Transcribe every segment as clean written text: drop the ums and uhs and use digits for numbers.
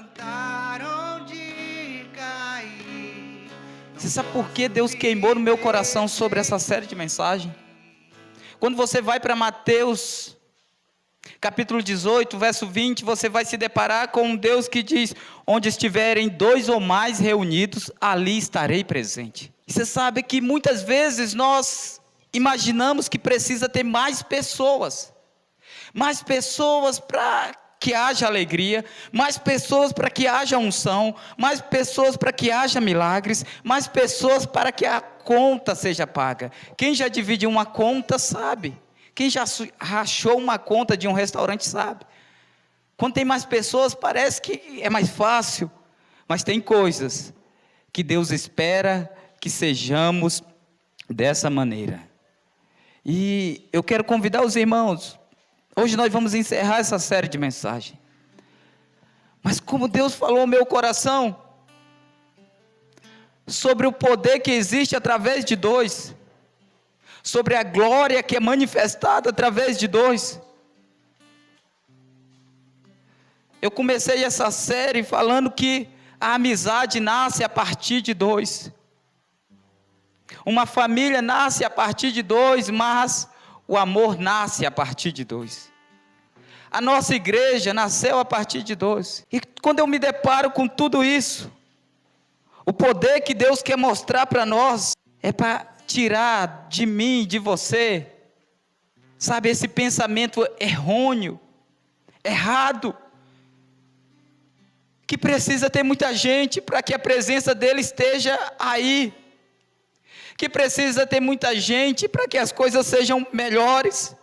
levantar onde caí. Você sabe por que Deus queimou no meu coração sobre essa série de mensagens? Quando você vai para Mateus, capítulo 18, verso 20, você vai se deparar com um Deus que diz: onde estiverem 2 ou mais reunidos, ali estarei presente. E você sabe que muitas vezes nós imaginamos que precisa ter mais pessoas para que haja alegria, mais pessoas para que haja unção, mais pessoas para que haja milagres, mais pessoas para que a conta seja paga. Quem já dividiu uma conta sabe. Quem já rachou uma conta de um restaurante sabe. Quando tem mais pessoas parece que é mais fácil, mas tem coisas que Deus espera que sejamos dessa maneira. E eu quero convidar os irmãos. Hoje nós vamos encerrar essa série de mensagens. Mas como Deus falou ao meu coração sobre o poder que existe através de 2, sobre a glória que é manifestada através de 2. Eu comecei essa série falando que a amizade nasce a partir de 2. Uma família nasce a partir de 2, mas o amor nasce a partir de 2. A nossa igreja nasceu a partir de 2. E quando eu me deparo com tudo isso, o poder que Deus quer mostrar para nós é para tirar de mim, de você, sabe, esse pensamento errôneo, errado, que precisa ter muita gente para que a presença dele esteja aí, que precisa ter muita gente para que as coisas sejam melhores.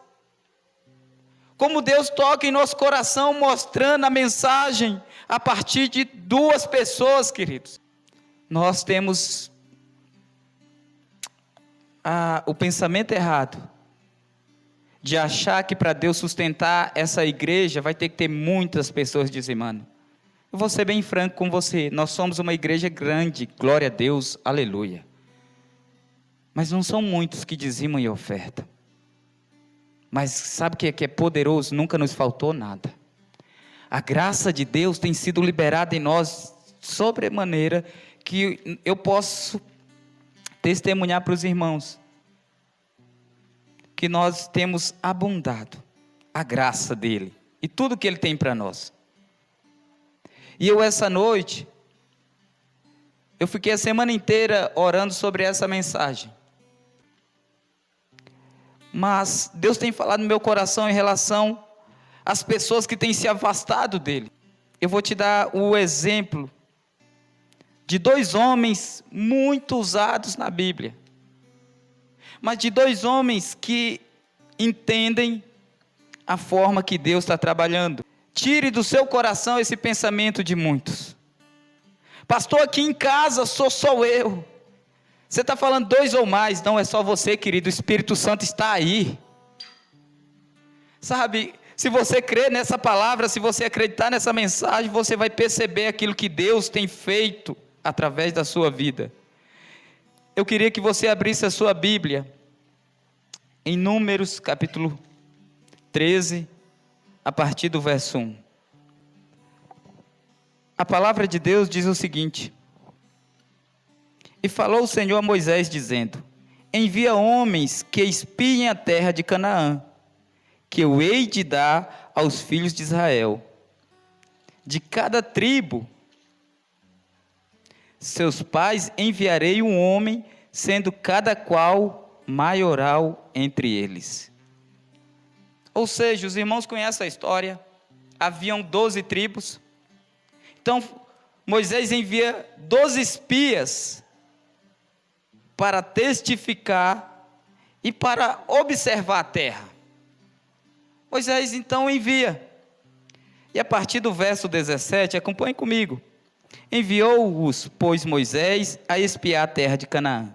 Como Deus toca em nosso coração, mostrando a mensagem a partir de 2 pessoas, queridos. Nós temos o pensamento errado de achar que para Deus sustentar essa igreja vai ter que ter muitas pessoas dizimando. Eu vou ser bem franco com você, nós somos uma igreja grande, glória a Deus, aleluia. Mas não são muitos que dizimam e ofertam. Mas sabe o que é poderoso? Nunca nos faltou nada. A graça de Deus tem sido liberada em nós sobremaneira, que eu posso testemunhar para os irmãos que nós temos abundado a graça dele e tudo que ele tem para nós. E eu essa noite, eu fiquei a semana inteira orando sobre essa mensagem. Mas Deus tem falado no meu coração em relação às pessoas que têm se afastado dele. Eu vou te dar o exemplo de 2 homens muito usados na Bíblia, mas de 2 homens que entendem a forma que Deus está trabalhando. Tire do seu coração esse pensamento de muitos. Pastor, aqui em casa sou só eu. Você está falando 2 ou mais, não é só você, querido, o Espírito Santo está aí. Sabe, se você crer nessa palavra, se você acreditar nessa mensagem, você vai perceber aquilo que Deus tem feito através da sua vida. Eu queria que você abrisse a sua Bíblia em Números capítulo 13, a partir do verso 1. A palavra de Deus diz o seguinte: e falou o Senhor a Moisés dizendo: envia homens que espiem a terra de Canaã, que eu hei de dar aos filhos de Israel. De cada tribo, seus pais enviarei um homem, sendo cada qual maioral entre eles. Ou seja, os irmãos conhecem a história, haviam 12 tribos, então Moisés envia 12 espias, para testificar e para observar a terra. Moisés então envia, e a partir do verso 17, acompanhe comigo. Enviou-os, pois, Moisés a espiar a terra de Canaã,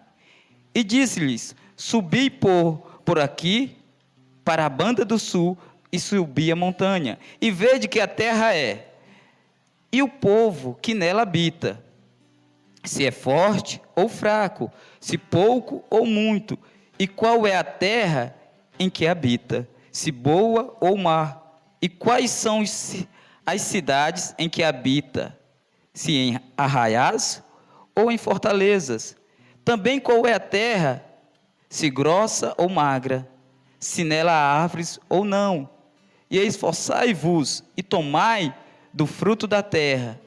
e disse-lhes: subi por aqui, para a banda do sul, e subi a montanha, e vede que a terra é, e o povo que nela habita, se é forte ou fraco, se pouco ou muito, e qual é a terra em que habita, se boa ou má, e quais são as cidades em que habita, se em arraiais ou em fortalezas. Também qual é a terra, se grossa ou magra, se nela há árvores ou não. E esforçai-vos e tomai do fruto da terra.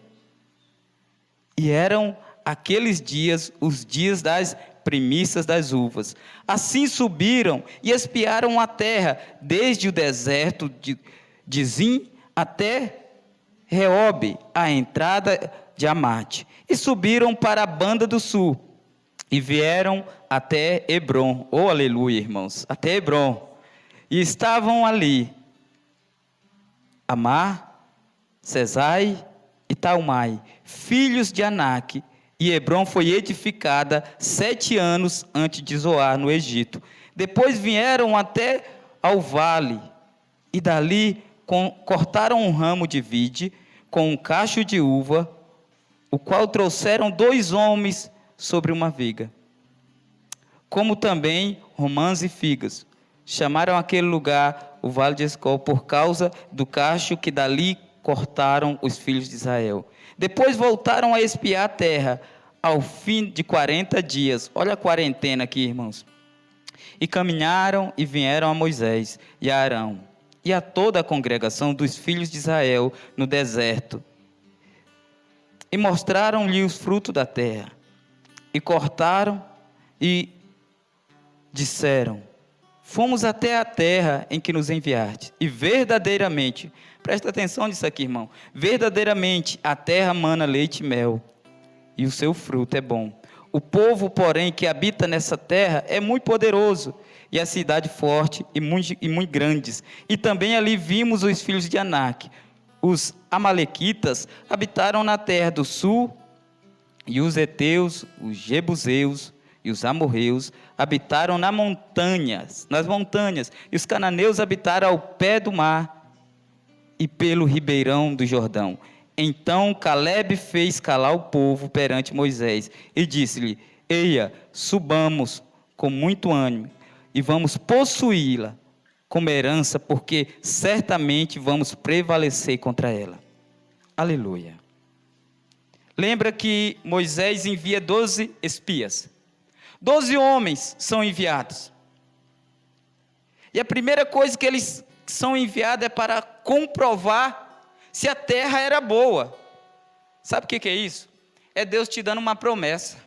E eram aqueles dias os dias das primícias das uvas. Assim subiram e espiaram a terra, desde o deserto de Zim até Reobe, a entrada de Amate. E subiram para a banda do sul, e vieram até Hebrom. Oh, aleluia, irmãos, até Hebrom. E estavam ali Amar, Sesai e Talmai, filhos de Anak. E Hebrom foi edificada 7 anos antes de Zoar, no Egito. Depois vieram até ao vale, e dali cortaram um ramo de vide com um cacho de uva, o qual trouxeram 2 homens sobre uma viga. Como também romãs e figas. Chamaram aquele lugar o Vale de Escol, por causa do cacho que dali cortaram os filhos de Israel. Depois voltaram a espiar a terra, ao fim de 40 dias. Olha a quarentena aqui, irmãos. E caminharam e vieram a Moisés e a Arão, e a toda a congregação dos filhos de Israel no deserto. E mostraram-lhe os frutos da terra. E cortaram e disseram: fomos até a terra em que nos enviaste, e verdadeiramente, presta atenção nisso aqui, irmão, verdadeiramente a terra mana leite e mel, e o seu fruto é bom. O povo, porém, que habita nessa terra é muito poderoso, e a cidade forte e muito grandes. E também ali vimos os filhos de Anak. Os amalequitas habitaram na terra do sul, e os heteus, os jebuseus e os amorreus habitaram nas montanhas, e os cananeus habitaram ao pé do mar e pelo ribeirão do Jordão. Então Caleb fez calar o povo perante Moisés e disse-lhe: eia, subamos com muito ânimo e vamos possuí-la como herança, porque certamente vamos prevalecer contra ela. Aleluia. Lembra que Moisés envia 12 espias. 12 homens são enviados. E a primeira coisa que eles são enviados é para comprovar se a terra era boa. Sabe o que é isso? É Deus te dando uma promessa.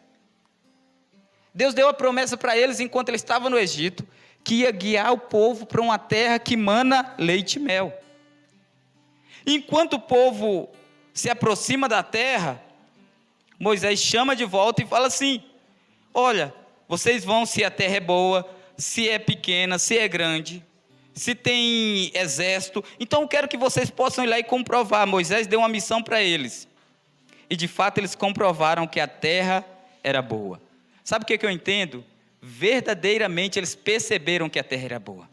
Deus deu a promessa para eles enquanto eles estavam no Egito, que ia guiar o povo para uma terra que mana leite e mel. Enquanto o povo se aproxima da terra, Moisés chama de volta e fala assim: olha, vocês vão, se a terra é boa, se é pequena, se é grande, se tem exército, então eu quero que vocês possam ir lá e comprovar. Moisés deu uma missão para eles, e de fato eles comprovaram que a terra era boa. Sabe o que eu entendo? Verdadeiramente eles perceberam que a terra era boa.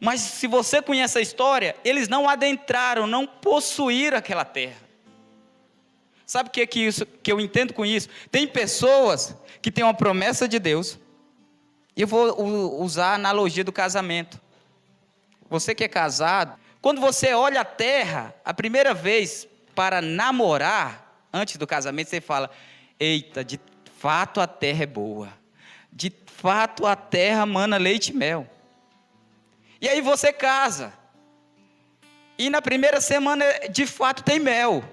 Mas se você conhece a história, eles não adentraram, não possuíram aquela terra. Sabe o que eu entendo com isso? Tem pessoas que têm uma promessa de Deus, e eu vou usar a analogia do casamento. Você que é casado, quando você olha a terra, a primeira vez para namorar, antes do casamento, você fala: eita, de fato a terra é boa, de fato a terra mana leite e mel. E aí você casa, e na primeira semana de fato tem mel,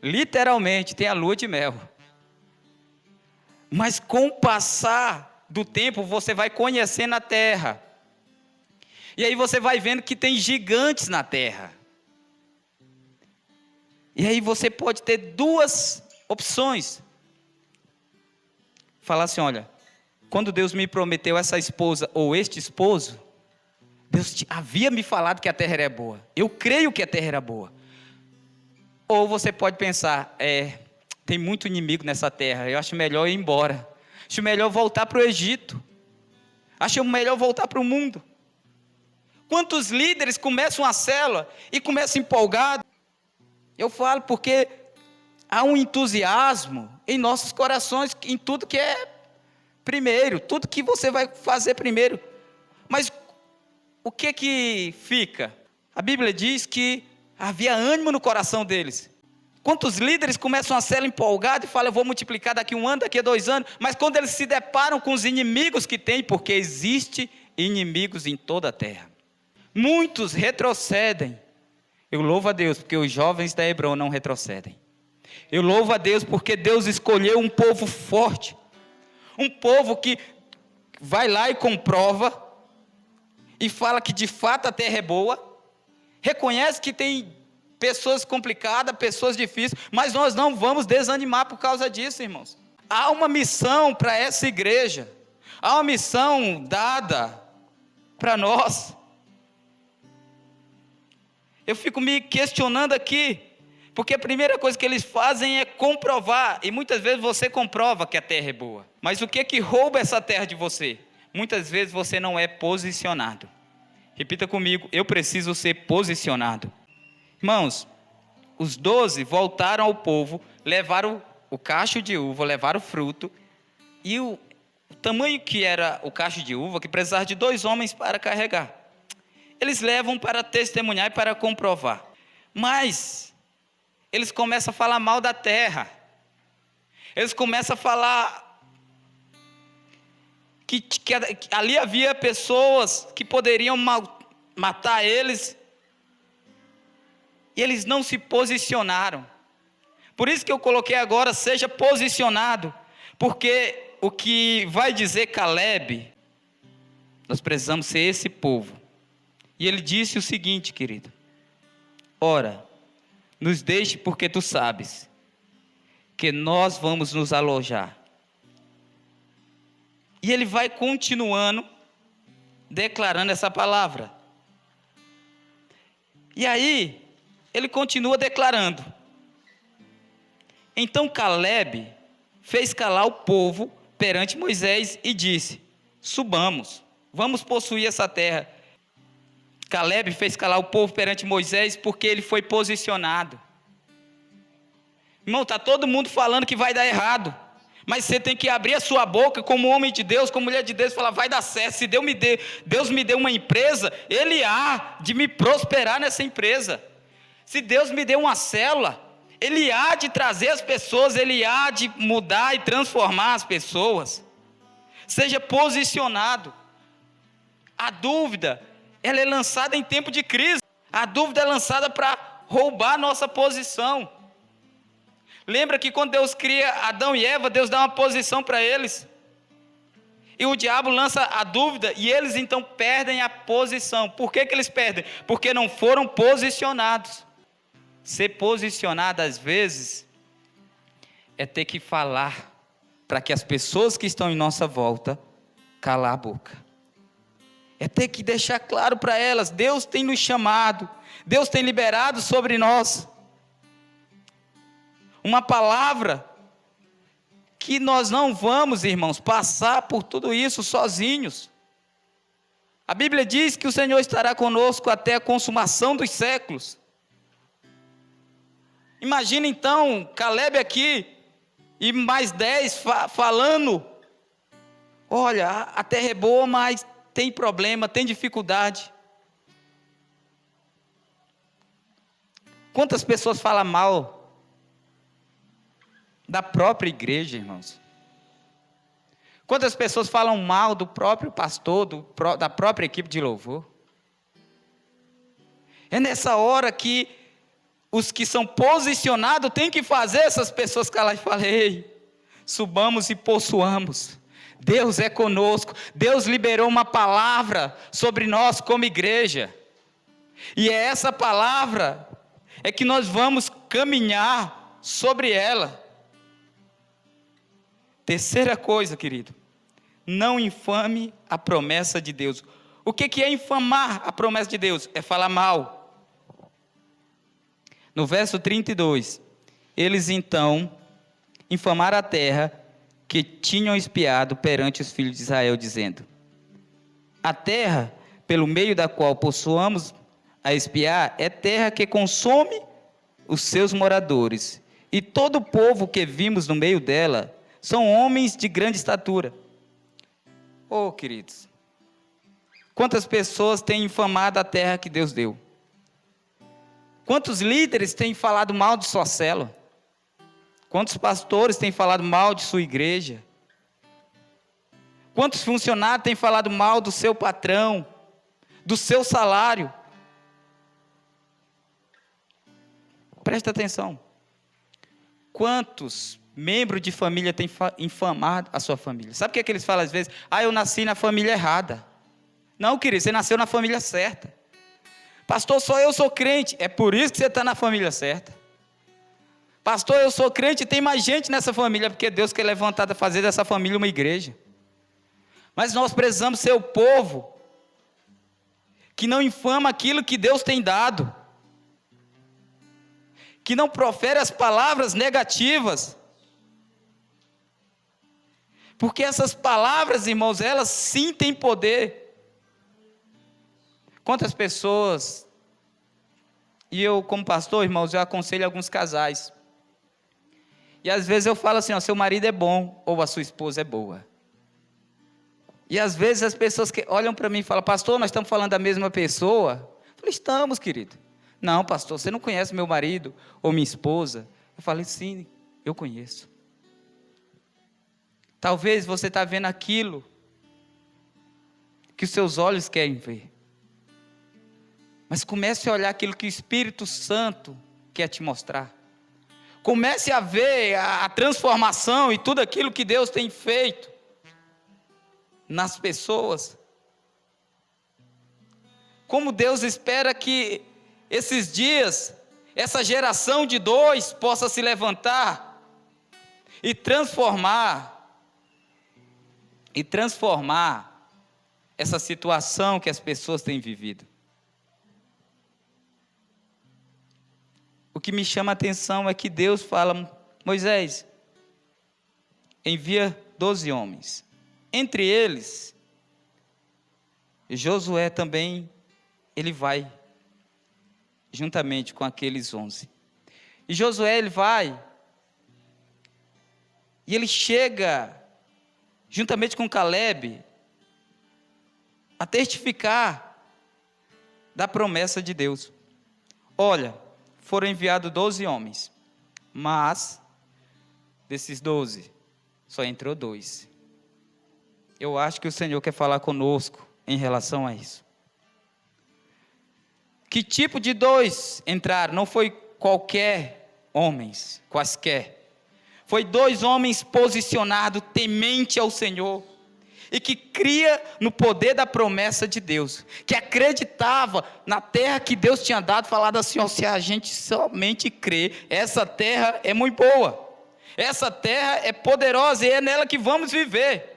literalmente tem a lua de mel. Mas com o passar do tempo você vai conhecendo a terra, e aí você vai vendo que tem gigantes na terra. E aí você pode ter 2 opções. Falar assim: olha, quando Deus me prometeu essa esposa ou este esposo, Deus havia me falado que a terra era boa. Eu creio que a terra era boa. Ou você pode pensar: tem muito inimigo nessa terra, eu acho melhor ir embora. Acho melhor voltar para o Egito. Acho melhor voltar para o mundo. Quantos líderes começam a célula e começam empolgados? Eu falo porque há um entusiasmo em nossos corações, em tudo que é primeiro, tudo que você vai fazer primeiro. Mas o que fica? A Bíblia diz que Havia ânimo no coração deles. Quantos líderes começam a ser empolgados e falam, eu vou multiplicar daqui 1 ano, daqui a 2 anos, mas quando eles se deparam com os inimigos que tem, porque existe inimigos em toda a terra, muitos retrocedem. Eu louvo a Deus, porque os jovens da Hebron não retrocedem. Eu louvo a Deus, porque Deus escolheu um povo forte, um povo que vai lá e comprova, e fala que de fato a terra é boa, reconhece que tem pessoas complicadas, pessoas difíceis, mas nós não vamos desanimar por causa disso, irmãos. Há uma missão para essa igreja, há uma missão dada para nós. Eu fico me questionando aqui, porque a primeira coisa que eles fazem é comprovar, e muitas vezes você comprova que a terra é boa, mas o que rouba essa terra de você? Muitas vezes você não é posicionado. Repita comigo, eu preciso ser posicionado. Irmãos, os 12 voltaram ao povo, levaram o cacho de uva, levaram o fruto, e o tamanho que era o cacho de uva, que precisava de 2 homens para carregar. Eles levam para testemunhar e para comprovar. Mas eles começam a falar mal da terra. Eles começam a falar que ali havia pessoas que poderiam matar eles. E eles não se posicionaram. Por isso que eu coloquei agora, seja posicionado. Porque o que vai dizer Caleb, nós precisamos ser esse povo. E ele disse o seguinte, querido: ora, nos deixe porque tu sabes que nós vamos nos alojar. E ele vai continuando declarando essa palavra. E aí, ele continua declarando. Então Caleb fez calar o povo perante Moisés e disse: subamos, vamos possuir essa terra. Caleb fez calar o povo perante Moisés porque ele foi posicionado. Irmão, está todo mundo falando que vai dar errado, mas você tem que abrir a sua boca como homem de Deus, como mulher de Deus, e falar, vai dar certo. Se Deus me deu uma empresa, Ele há de me prosperar nessa empresa. Se Deus me deu uma célula, Ele há de trazer as pessoas, Ele há de mudar e transformar as pessoas. Seja posicionado. A dúvida, ela é lançada em tempo de crise. A dúvida é lançada para roubar a nossa posição. Lembra que quando Deus cria Adão e Eva, Deus dá uma posição para eles. E o diabo lança a dúvida e eles então perdem a posição. Por que eles perdem? Porque não foram posicionados. Ser posicionado às vezes é ter que falar para que as pessoas que estão em nossa volta calar a boca. É ter que deixar claro para elas, Deus tem nos chamado, Deus tem liberado sobre nós uma palavra que nós não vamos, irmãos, passar por tudo isso sozinhos. A Bíblia diz que o Senhor estará conosco até a consumação dos séculos. Imagina então, Caleb aqui, e mais 10 falando, olha, a terra é boa, mas tem problema, tem dificuldade. Quantas pessoas falam mal da própria igreja, irmãos? Quantas pessoas falam mal do próprio pastor, da própria equipe de louvor? É nessa hora que os que são posicionados têm que fazer essas pessoas calar e falar, ei, subamos e possuamos. Deus é conosco. Deus liberou uma palavra sobre nós como igreja. E é essa palavra é que nós vamos caminhar sobre ela. Terceira coisa, querido, não infame a promessa de Deus. O que é infamar a promessa de Deus? É falar mal. No verso 32, eles então infamaram a terra que tinham espiado perante os filhos de Israel, dizendo: a terra pelo meio da qual possuamos a espiar é terra que consome os seus moradores, e todo o povo que vimos no meio dela são homens de grande estatura. Oh, queridos, quantas pessoas têm infamado a terra que Deus deu? Quantos líderes têm falado mal de sua célula? Quantos pastores têm falado mal de sua igreja? Quantos funcionários têm falado mal do seu patrão, do seu salário? Presta atenção. Quantos membros de família têm infamado a sua família? Sabe o que eles falam às vezes? Eu nasci na família errada. Não, querido, você nasceu na família certa. Pastor, só eu sou crente. É por isso que você está na família certa. Pastor, eu sou crente e tem mais gente nessa família, porque Deus quer levantar a fazer dessa família uma igreja. Mas nós precisamos ser o povo que não infama aquilo que Deus tem dado, que não profere as palavras negativas, porque essas palavras, irmãos, elas sim têm poder. Quantas pessoas, e eu como pastor, irmãos, eu aconselho alguns casais, e às vezes eu falo assim, seu marido é bom, ou a sua esposa é boa. E às vezes as pessoas que olham para mim e falam, pastor, nós estamos falando da mesma pessoa? Eu falo, estamos, querido. Não, pastor, você não conhece meu marido ou minha esposa? Eu falei, sim, eu conheço. Talvez você está vendo aquilo que os seus olhos querem ver. Mas comece a olhar aquilo que o Espírito Santo quer te mostrar. Comece a ver a transformação e tudo aquilo que Deus tem feito nas pessoas. Como Deus espera que esses dias, essa geração de 2 possa se levantar e transformar essa situação que as pessoas têm vivido. O que me chama a atenção é que Deus fala, Moisés, envia 12 homens. Entre eles, Josué também, ele vai, juntamente com aqueles 11. E Josué, ele vai, e ele chega, juntamente com Caleb, a testificar da promessa de Deus. Olha, foram enviados 12 homens, mas, desses 12, só entrou 2. Eu acho que o Senhor quer falar conosco em relação a isso. Que tipo de 2 entraram? Não foi qualquer homens, quaisquer. Foi 2 homens posicionados, temente ao Senhor, e que cria no poder da promessa de Deus, que acreditava na terra que Deus tinha dado, falado assim, se a gente somente crer, essa terra é muito boa, essa terra é poderosa e é nela que vamos viver.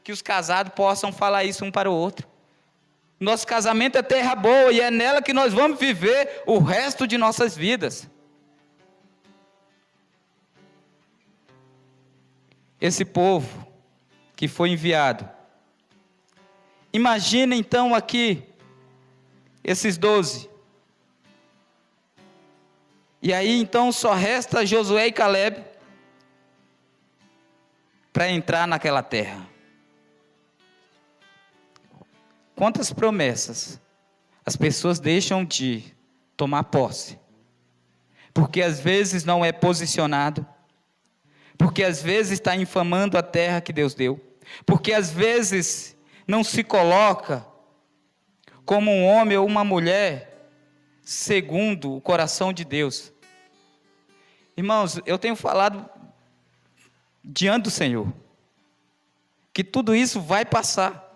Que os casados possam falar isso um para o outro. Nosso casamento é terra boa e é nela que nós vamos viver o resto de nossas vidas. Esse povo que foi enviado. Imagina então aqui, esses 12. E aí então só resta Josué e Caleb para entrar naquela terra. Quantas promessas as pessoas deixam de tomar posse, porque às vezes não é posicionado, porque às vezes está infamando a terra que Deus deu, porque às vezes não se coloca como um homem ou uma mulher segundo o coração de Deus. Irmãos, eu tenho falado diante do Senhor, que tudo isso vai passar.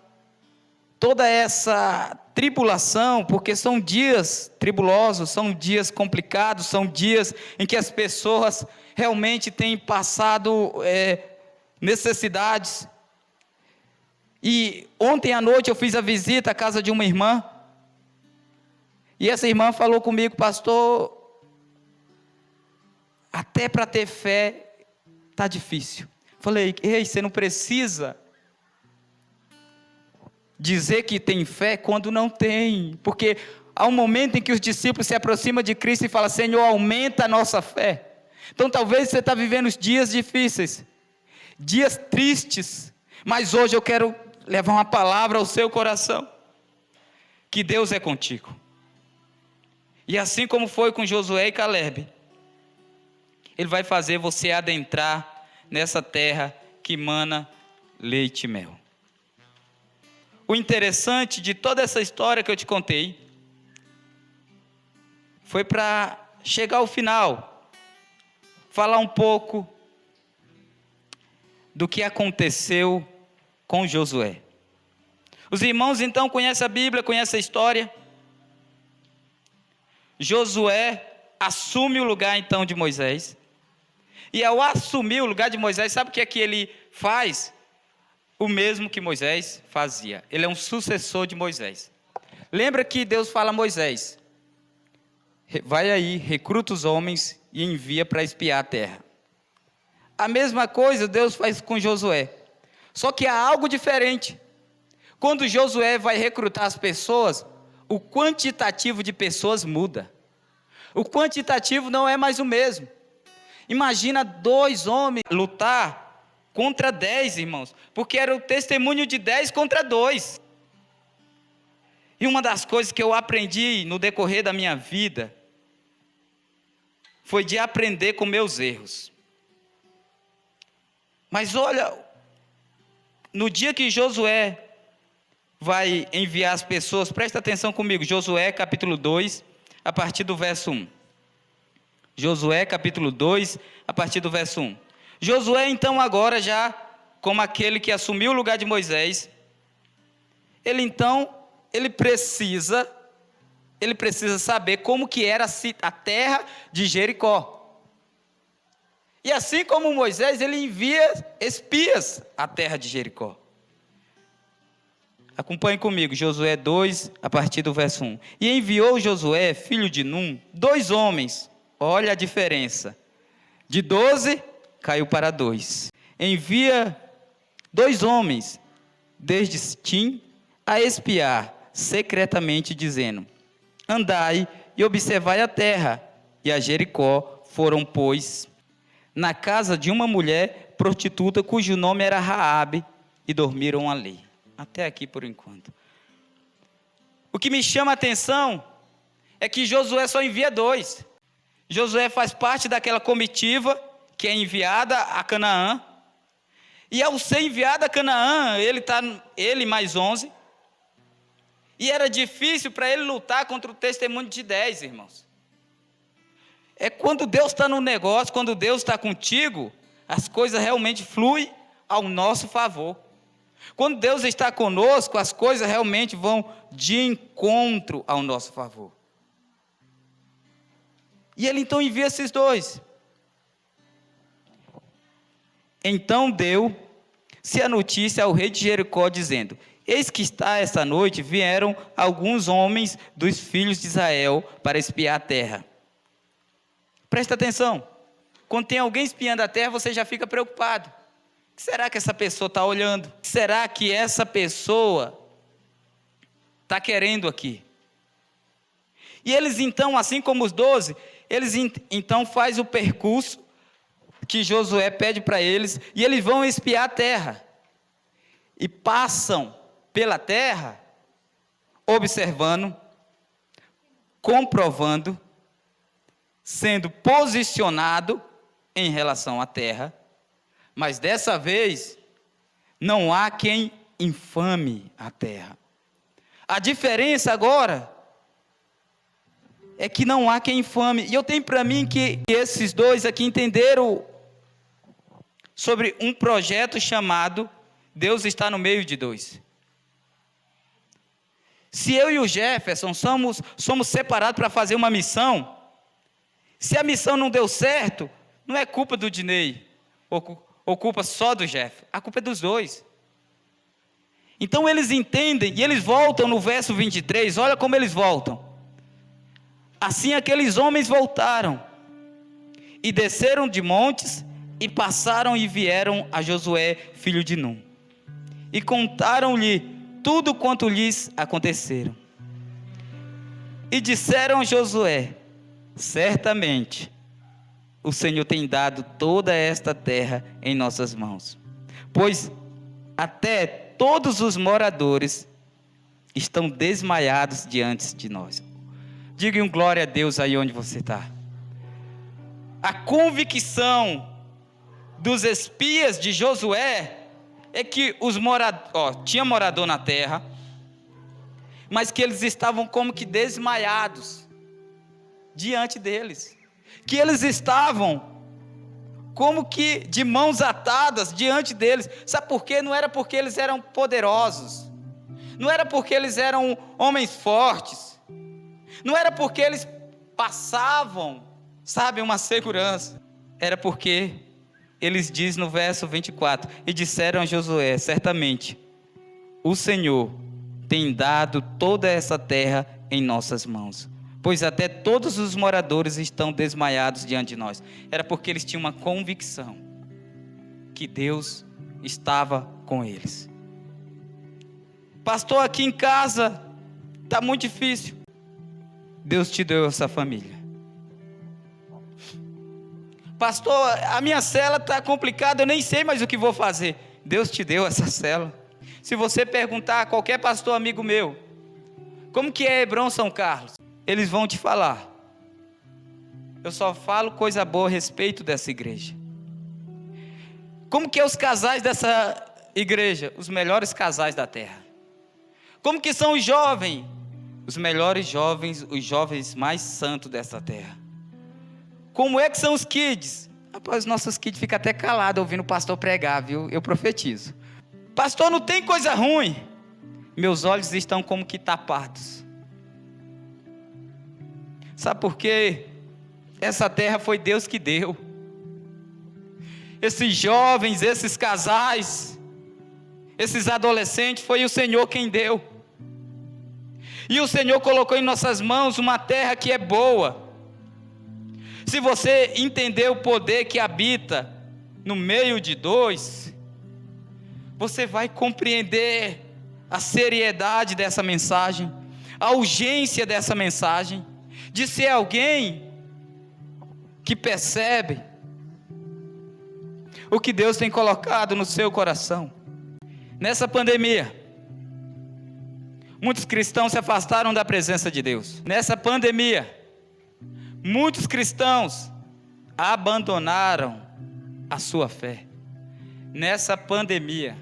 Toda essa tribulação, porque são dias tribulosos, são dias complicados, são dias em que as pessoas realmente têm passado necessidades. E ontem à noite eu fiz a visita à casa de uma irmã, e essa irmã falou comigo, pastor, até para ter fé está difícil. Falei, ei, você não precisa dizer que tem fé quando não tem, porque há um momento em que os discípulos se aproximam de Cristo e falam, Senhor, aumenta a nossa fé. Então talvez você está vivendo os dias difíceis, dias tristes, mas hoje eu quero levar uma palavra ao seu coração, que Deus é contigo, E assim como foi com Josué e Calebe, Ele vai fazer você adentrar nessa terra que mana leite e mel. O interessante de toda essa história que eu te contei foi para chegar ao final, falar um pouco do que aconteceu com Josué. Os irmãos então conhecem a Bíblia, conhecem a história. Josué assume o lugar então de Moisés. E ao assumir o lugar de Moisés, sabe o que é que ele faz? O mesmo que Moisés fazia. Ele é um sucessor de Moisés. Lembra que Deus fala a Moisés: vai aí, recruta os homens e envia para espiar a terra. A mesma coisa Deus faz com Josué. Só que há algo diferente. Quando Josué vai recrutar as pessoas, o quantitativo de pessoas muda. O quantitativo não é mais o mesmo. Imagina 2 homens lutar contra 10, irmãos, porque era o testemunho de 10 contra 2. E uma das coisas que eu aprendi no decorrer da minha vida foi de aprender com meus erros. Mas olha, no dia que Josué vai enviar as pessoas, presta atenção comigo, Josué capítulo 2, a partir do verso 1. Josué capítulo 2, a partir do verso 1. Josué então agora já, como aquele que assumiu o lugar de Moisés, ele precisa saber como que era a terra de Jericó. E assim como Moisés, ele envia espias à terra de Jericó. Acompanhe comigo, Josué 2, a partir do verso 1. E enviou Josué, filho de Num, 2 homens. Olha a diferença. De 12, caiu para 2. Envia 2 homens, desde Sitim, a espiar secretamente, dizendo: andai e observai a terra. E a Jericó foram, pois, na casa de uma mulher prostituta, cujo nome era Raabe, e dormiram ali. Até aqui por enquanto. O que me chama a atenção é que Josué só envia 2. Josué faz parte daquela comitiva que é enviada a Canaã. E ao ser enviado a Canaã, ele mais 11. E era difícil para ele lutar contra o testemunho de 10, irmãos. É quando Deus está no negócio, quando Deus está contigo, as coisas realmente fluem ao nosso favor. Quando Deus está conosco, as coisas realmente vão de encontro ao nosso favor. E ele então envia esses 2. Então deu-se a notícia ao rei de Jericó, dizendo: eis que está esta noite, vieram alguns homens dos filhos de Israel para espiar a terra. Presta atenção, quando tem alguém espiando a terra, você já fica preocupado. O que será que essa pessoa está olhando? O que será que essa pessoa está querendo aqui? E eles então, assim como os 12, eles então fazem o percurso que Josué pede para eles, e eles vão espiar a terra. E passam pela terra, observando, comprovando, sendo posicionado em relação à terra. Mas dessa vez, não há quem infame a terra. A diferença agora é que não há quem infame. E eu tenho para mim que esses 2 aqui entenderam sobre um projeto chamado Deus está no meio de 2. Se eu e o Jefferson somos separados para fazer uma missão, se a missão não deu certo, não é culpa do Dinei, ou culpa só do Jeff, a culpa é dos 2. Então eles entendem, e eles voltam no verso 23, olha como eles voltam. Assim aqueles homens voltaram, e desceram de montes, e passaram e vieram a Josué, filho de Num, e contaram-lhe tudo quanto lhes aconteceram. E disseram a Josué: certamente o Senhor tem dado toda esta terra em nossas mãos, pois até todos os moradores estão desmaiados diante de nós. Diga um glória a Deus aí onde você está. A convicção dos espias de Josué é que tinha morador na terra, mas que eles estavam como que desmaiados diante deles, que eles estavam como que de mãos atadas diante deles. Sabe por quê? Não era porque eles eram poderosos, não era porque eles eram homens fortes, não era porque eles passavam, sabe, uma segurança. Era porque eles dizem no verso 24: e disseram a Josué: certamente o Senhor tem dado toda essa terra em nossas mãos, pois até todos os moradores estão desmaiados diante de nós. Era porque eles tinham uma convicção que Deus estava com eles. Pastor, aqui em casa está muito difícil. Deus te deu essa família. Pastor, a minha célula está complicada, eu nem sei mais o que vou fazer. Deus te deu essa célula. Se você perguntar a qualquer pastor amigo meu, como que é Hebron São Carlos? Eles vão te falar. Eu só falo coisa boa a respeito dessa igreja. Como que é os casais dessa igreja? Os melhores casais da terra. Como que são os jovens? Os melhores jovens, os jovens mais santos dessa terra. Como é que são os kids? Rapaz, os nossos kids ficam até calados ouvindo o pastor pregar, viu? Eu profetizo. Pastor, não tem coisa ruim. Meus olhos estão como que tapados. Sabe por quê? Essa terra foi Deus que deu. Esses jovens, esses casais, esses adolescentes, foi o Senhor quem deu. E o Senhor colocou em nossas mãos uma terra que é boa. Se você entender o poder que habita no meio de dois, você vai compreender a seriedade dessa mensagem, a urgência dessa mensagem, de ser alguém que percebe o que Deus tem colocado no seu coração. Nessa pandemia, muitos cristãos se afastaram da presença de Deus. Nessa pandemia, muitos cristãos abandonaram a sua fé. Nessa pandemia,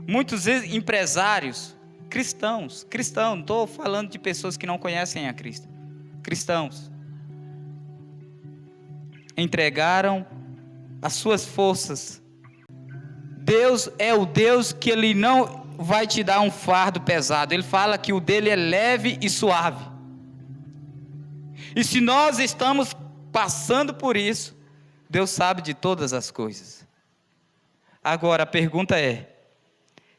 muitos empresários cristãos, não estou falando de pessoas que não conhecem a Cristo, cristãos, entregaram as suas forças. Deus é o Deus que Ele não vai te dar um fardo pesado. Ele fala que o dele é leve e suave. E se nós estamos passando por isso, Deus sabe de todas as coisas. Agora a pergunta é: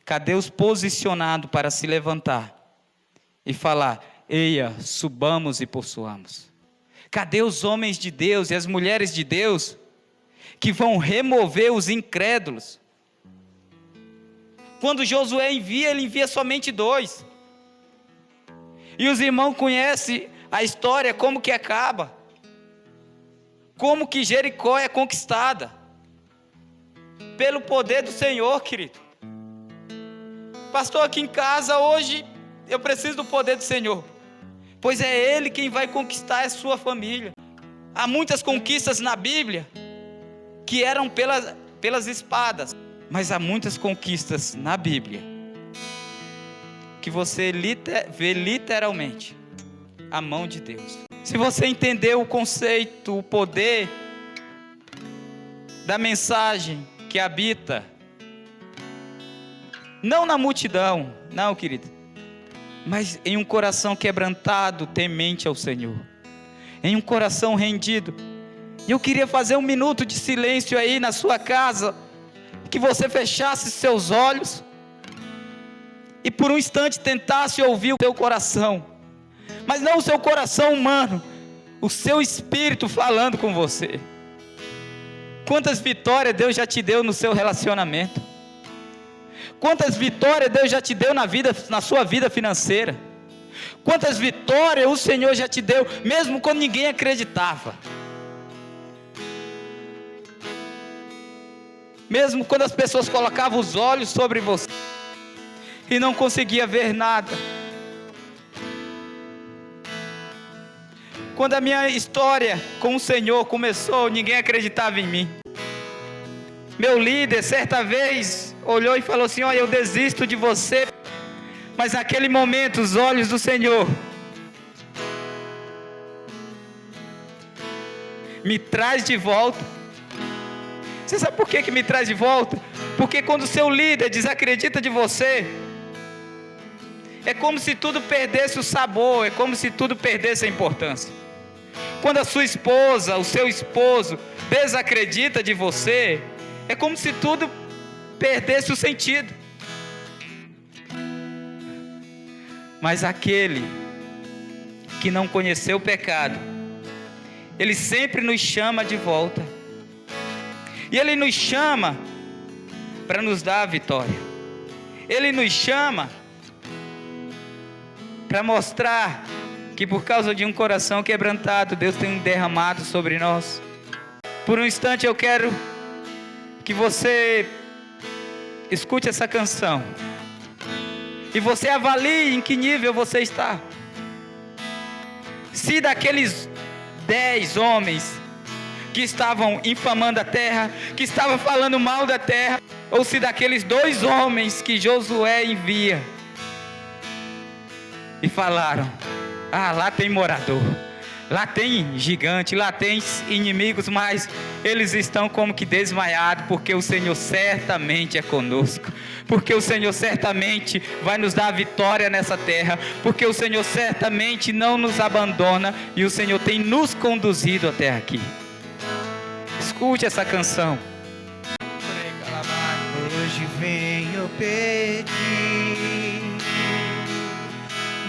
cadê os posicionados para se levantar e falar: eia, subamos e possuamos? Cadê os homens de Deus e as mulheres de Deus que vão remover os incrédulos? Quando Josué envia, ele envia somente 2. E os irmãos conhecem a história, como que acaba. Como que Jericó é conquistada. Pelo poder do Senhor, querido. Pastor, aqui em casa hoje, eu preciso do poder do Senhor. Pois é Ele quem vai conquistar a sua família. Há muitas conquistas na Bíblia que eram pelas espadas. Mas há muitas conquistas na Bíblia que você vê literalmente a mão de Deus. Se você entender o conceito, o poder da mensagem que habita, não na multidão, não, querido, mas em um coração quebrantado, temente ao Senhor, em um coração rendido. E eu queria fazer um minuto de silêncio aí na sua casa, que você fechasse seus olhos e por um instante tentasse ouvir o seu coração, mas não o seu coração humano, o seu espírito falando com você. Quantas vitórias Deus já te deu no seu relacionamento? Quantas vitórias Deus já te deu na sua vida financeira? Quantas vitórias o Senhor já te deu, mesmo quando ninguém acreditava? Mesmo quando as pessoas colocavam os olhos sobre você e não conseguia ver nada. Quando a minha história com o Senhor começou, ninguém acreditava em mim. Meu líder, certa vez, olhou e falou assim: olha, eu desisto de você. Mas naquele momento, os olhos do Senhor me traz de volta. Você sabe por que me traz de volta? Porque quando o seu líder desacredita de você, é como se tudo perdesse o sabor, é como se tudo perdesse a importância. Quando a sua esposa, o seu esposo desacredita de você, é como se tudo perdesse o sentido. Mas aquele que não conheceu o pecado, ele sempre nos chama de volta. E ele nos chama para nos dar a vitória. Ele nos chama para mostrar que por causa de um coração quebrantado, Deus tem derramado sobre nós. Por um instante eu quero que você escute essa canção e você avalie em que nível você está. Se daqueles 10 homens que estavam infamando a terra, que estavam falando mal da terra, ou se daqueles 2 homens que Josué envia e falaram: ah, lá tem morador, lá tem gigante, lá tem inimigos, mas eles estão como que desmaiados, porque o Senhor certamente é conosco, porque o Senhor certamente vai nos dar a vitória nessa terra, porque o Senhor certamente não nos abandona, e o Senhor tem nos conduzido até aqui. Escute essa canção. Hoje venho pedir,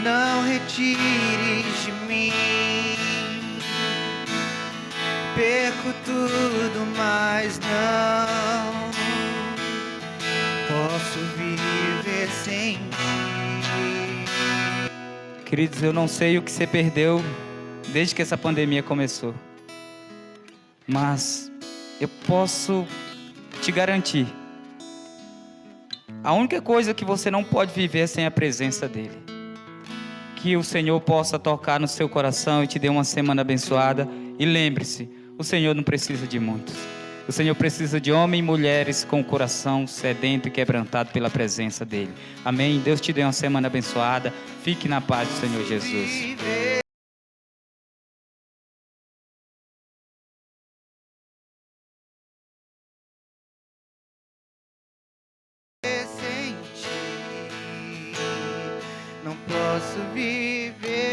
não retires de mim. Perco tudo, mas não posso viver sem ti. Queridos, eu não sei o que você perdeu desde que essa pandemia começou, mas eu posso te garantir, a única coisa que você não pode viver é sem a presença dele. Que o Senhor possa tocar no seu coração e te dê uma semana abençoada. E lembre-se, o Senhor não precisa de muitos. O Senhor precisa de homens e mulheres com o coração sedento e quebrantado pela presença dele. Amém? Deus te dê uma semana abençoada. Fique na paz do Senhor Jesus. Sem ti, não posso viver